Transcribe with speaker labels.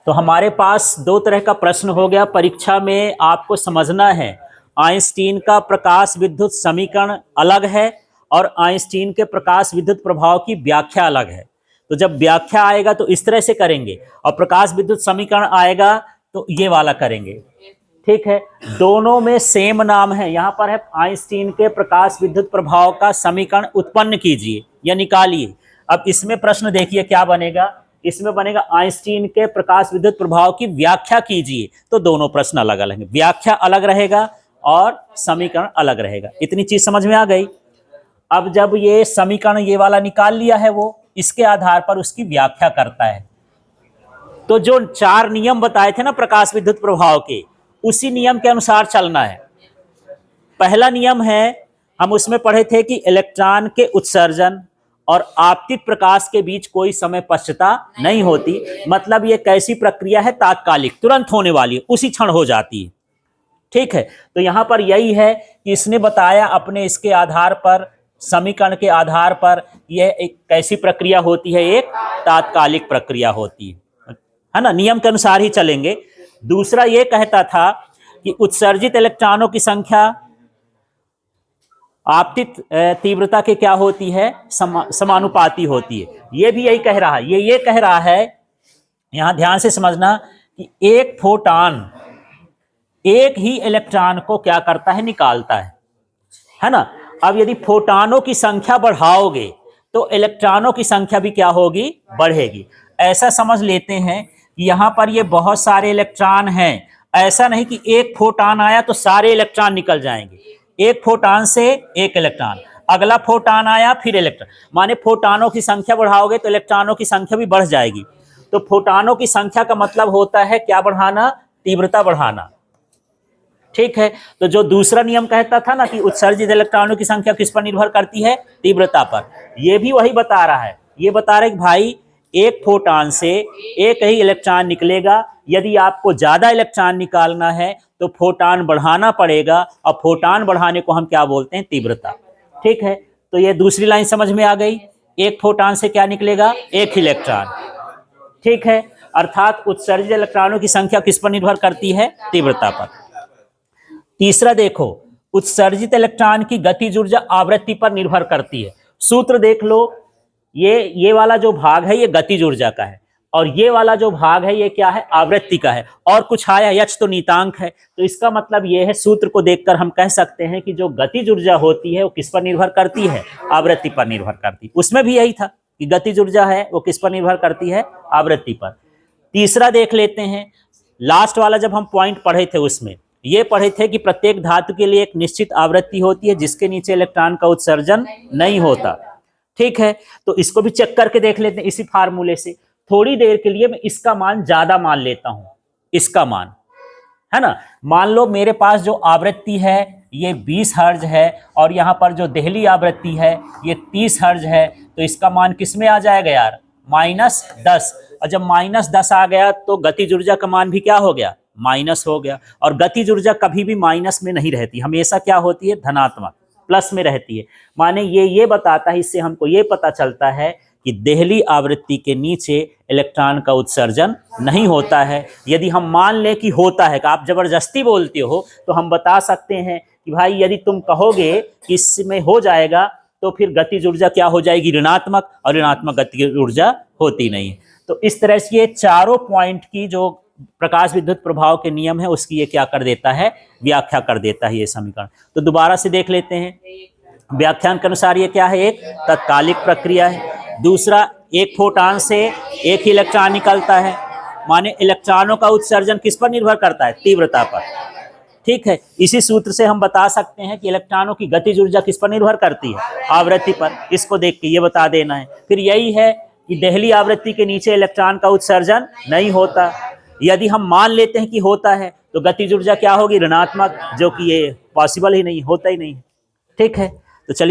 Speaker 1: तो हमारे पास दो तरह का प्रश्न हो गया परीक्षा में। आपको समझना है आइंस्टीन का प्रकाश विद्युत समीकरण अलग है और आइंस्टीन के प्रकाश विद्युत प्रभाव की व्याख्या अलग है। तो जब व्याख्या आएगा तो इस तरह से करेंगे और प्रकाश विद्युत समीकरण आएगा तो ये वाला करेंगे। ठीक है, दोनों में सेम नाम है। यहां पर है आइंस्टीन के प्रकाश विद्युत प्रभाव का समीकरण उत्पन्न कीजिए या निकालिए। अब इसमें प्रश्न देखिए क्या बनेगा। इसमें बनेगा आइंस्टीन के प्रकाश विद्युत प्रभाव की व्याख्या कीजिए। तो दोनों प्रश्न अलग अलग हैं, व्याख्या अलग रहेगा और समीकरण अलग रहेगा। इतनी चीज समझ में आ गई। अब जब ये समीकरण ये वाला निकाल लिया है, वो इसके आधार पर उसकी व्याख्या करता है। तो जो 4 नियम बताए थे ना प्रकाश विद्युत प्रभाव के, उसी नियम के अनुसार चलना है। पहला नियम है, हम उसमें पढ़े थे कि इलेक्ट्रॉन के उत्सर्जन और आपतित प्रकाश के बीच कोई समय पश्चता नहीं होती। मतलब ये कैसी प्रक्रिया है, तात्कालिक, तुरंत होने वाली है, उसी क्षण हो जाती है। ठीक है, तो यहां पर यही है कि इसने बताया अपने इसके आधार पर, समीकरण के आधार पर, यह एक कैसी प्रक्रिया होती है, एक तात्कालिक प्रक्रिया होती है ना। नियम के अनुसार ही चलेंगे। दूसरा ये कहता था कि उत्सर्जित इलेक्ट्रॉनों की संख्या आपतित तीव्रता के क्या होती है, समानुपाती होती है। ये भी यही कह रहा है। ये कह रहा है, यहां ध्यान से समझना, कि एक फोटॉन एक ही इलेक्ट्रॉन को क्या करता है, निकालता है ना। अब यदि फोटॉनों की संख्या बढ़ाओगे तो इलेक्ट्रॉनों की संख्या भी क्या होगी, बढ़ेगी। ऐसा समझ लेते हैं कि यहां पर ये बहुत सारे इलेक्ट्रॉन हैं। ऐसा नहीं कि एक फोटॉन आया तो सारे इलेक्ट्रॉन निकल जाएंगे। एक फोटॉन से एक इलेक्ट्रॉन, अगला फोटॉन आया फिर इलेक्ट्रॉन, माने फोटॉनों की संख्या बढ़ाओगे तो इलेक्ट्रॉनों की संख्या भी बढ़ जाएगी। तो फोटॉनों की संख्या का मतलब होता है क्या बढ़ाना, तीव्रता बढ़ाना। ठीक है, तो जो दूसरा नियम कहता था ना कि उत्सर्जित इलेक्ट्रॉनों की संख्या किस पर निर्भर करती है, तीव्रता पर, यह भी वही बता रहा है। ये बता रहा है कि भाई एक फोटॉन से एक ही इलेक्ट्रॉन निकलेगा। यदि आपको ज्यादा इलेक्ट्रॉन निकालना है तो फोटॉन बढ़ाना पड़ेगा, और फोटॉन बढ़ाने को हम क्या बोलते हैं, तीव्रता। ठीक है, तो ये दूसरी लाइन समझ में आ गई। एक फोटॉन से क्या निकलेगा, एक इलेक्ट्रॉन। ठीक है, अर्थात उत्सर्जित इलेक्ट्रॉनों की संख्या किस पर निर्भर करती है, तीव्रता पर। तीसरा देखो, उत्सर्जित इलेक्ट्रॉन की गतिज ऊर्जा आवृत्ति पर निर्भर करती है। सूत्र देख लो, ये वाला जो भाग है ये गतिज ऊर्जा का है, और ये वाला जो भाग है ये क्या है, आवृत्ति का है। और कुछ आया, यच तो नीतांक है। तो इसका मतलब ये है, सूत्र को देखकर हम कह सकते हैं कि जो गतिज ऊर्जा होती है वो किस पर निर्भर करती है, आवृत्ति पर निर्भर करती है। उसमें भी यही था कि गतिज ऊर्जा है वो किस पर निर्भर करती है, आवृत्ति पर। तीसरा देख लेते हैं, लास्ट वाला जब हम पॉइंट पढ़े थे उसमें ये पढ़े थे कि प्रत्येक धातु के लिए एक निश्चित आवृत्ति होती है जिसके नीचे इलेक्ट्रॉन का उत्सर्जन नहीं होता। ठीक है, तो इसको भी चेक करके देख लेते हैं इसी फार्मूले से। थोड़ी देर के लिए मैं इसका मान ज्यादा मान लेता हूं, इसका मान, है ना। मान लो मेरे पास जो आवृत्ति है ये 20 हर्ज है और यहां पर जो देहली आवृत्ति है ये 30 हर्ज है। तो इसका मान किस में आ जाएगा यार, -10। और जब -10 आ गया तो गतिज ऊर्जा का मान भी क्या हो गया, माइनस हो गया। और गतिज ऊर्जा कभी भी माइनस में नहीं रहती, हमेशा क्या होती है, धनात्मक, प्लस में रहती है। माने ये बताता है, इससे हमको ये पता चलता है कि देहली आवृत्ति के नीचे इलेक्ट्रॉन का उत्सर्जन नहीं होता है। यदि हम मान लें कि होता है, कि आप जबरदस्ती बोलते हो, तो हम बता सकते हैं कि भाई यदि तुम कहोगे कि इसमें हो जाएगा तो फिर गतिज ऊर्जा क्या हो जाएगी, ऋणात्मक, और ऋणात्मक गतिज ऊर्जा होती नहीं। तो इस तरह से ये चारों पॉइंट की जो प्रकाश विद्युत प्रभाव के नियम है उसकी ये क्या कर देता है, व्याख्या कर देता है ये समीकरण। तो दोबारा से देख लेते हैं। व्याख्यान के अनुसार ये क्या है, एक तात्कालिक प्रक्रिया है। दूसरा, एक फोटॉन से एक ही इलेक्ट्रॉन निकलता है, माने इलेक्ट्रॉनों का उत्सर्जन किस पर निर्भर करता है, तीव्रता पर। ठीक है, इसी सूत्र से हम बता सकते हैं कि इलेक्ट्रॉनों की गतिज ऊर्जा किस पर निर्भर करती है, आवृत्ति पर। इसको देख के ये बता देना है। फिर यही है कि देहली आवृत्ति के नीचे इलेक्ट्रॉन का उत्सर्जन नहीं होता। यदि हम मान लेते हैं कि होता है तो गतिज ऊर्जा क्या होगी, ऋणात्मक, जो कि ये पॉसिबल ही नहीं, होता ही नहीं। ठीक है, तो चलिए